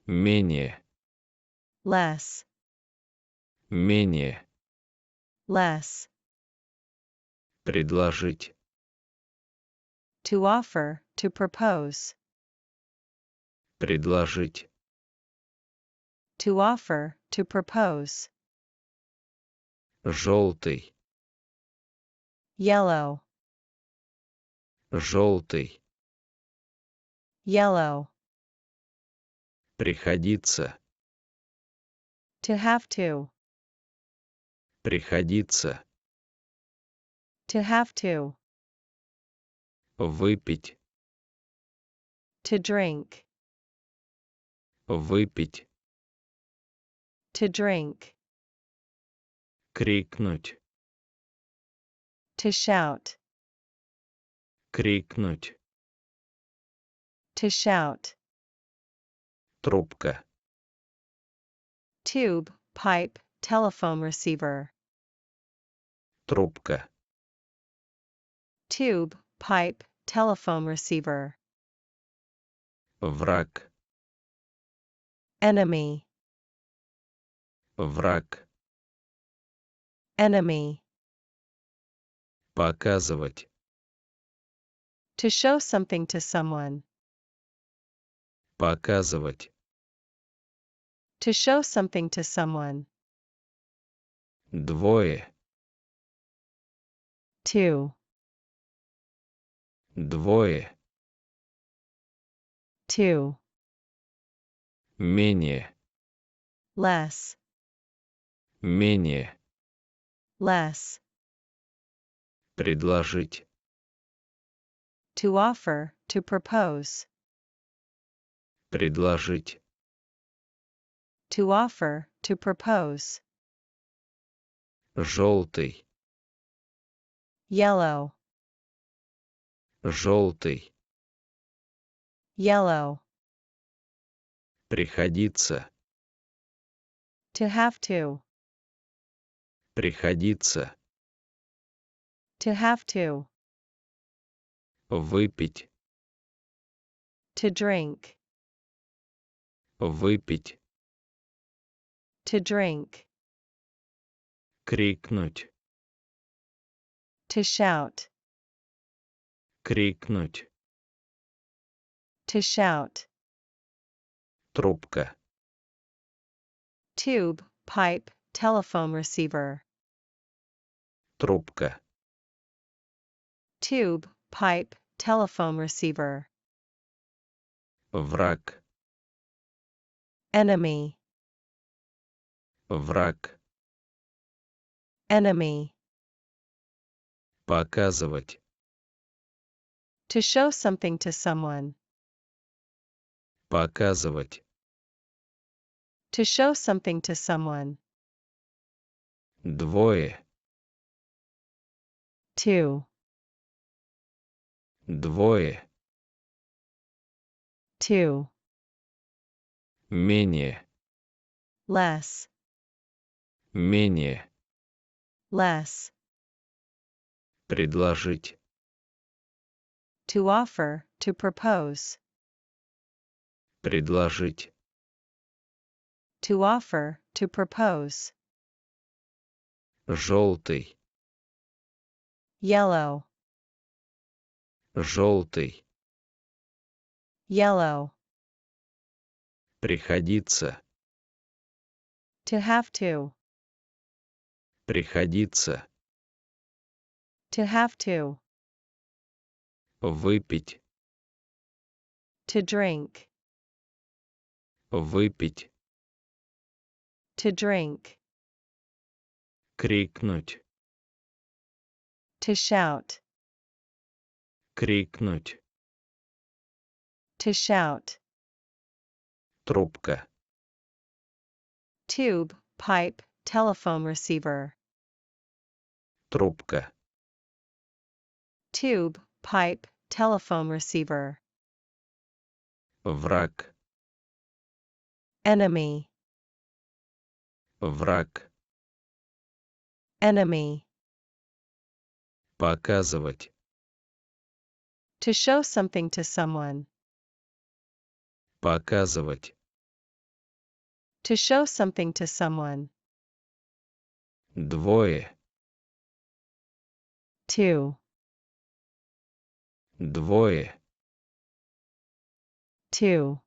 Менее. Less. Менее. Less. Предложить. To offer, to propose. Предложить. To offer, to propose. Желтый. Yellow. Желтый. Yellow. Приходится. To have to. Приходится. To have to. Выпить. To drink. Выпить. To drink. Крикнуть. To shout. Крикнуть. To shout. Трубка. Tube, pipe, telephone receiver. Трубка. Tube, pipe, telephone receiver. Враг. Enemy. Враг. Enemy. Показывать. To show something to someone. Показывать. To show something to someone. Двое. Two. Двое. Two. Менее. Less. Менее. Less. Предложить. To offer, to propose. Предложить. To offer, to propose. Желтый. Yellow. Желтый. Yellow. Приходится. To have to. Приходится. To have to. Выпить. To drink. Выпить. To drink. Крикнуть. To shout. Крикнуть. To shout. Трубка. Tube, pipe, telephone receiver. Трубка. Tube, pipe, telephone receiver. Враг. Enemy. Враг. Enemy. Показывать. To show something to someone. Показывать. To show something to someone. Двое. Two. Двое. Two. Менее. Less. Менее. Less. Предложить. To offer, to propose. Предложить. To offer, to propose. Желтый. Yellow. Желтый. Yellow. Приходится. To have to. Приходится. To have to. Выпить. To drink. Выпить. To drink. Крикнуть. To shout. Крикнуть. To shout. Трубка. Tube, pipe, telephone receiver. Трубка. Tube, pipe, telephone receiver. Враг. Enemy. Враг. Enemy. Показывать. To show something to someone. Показывать. To show something to someone. Двое. Two. Двое. Two.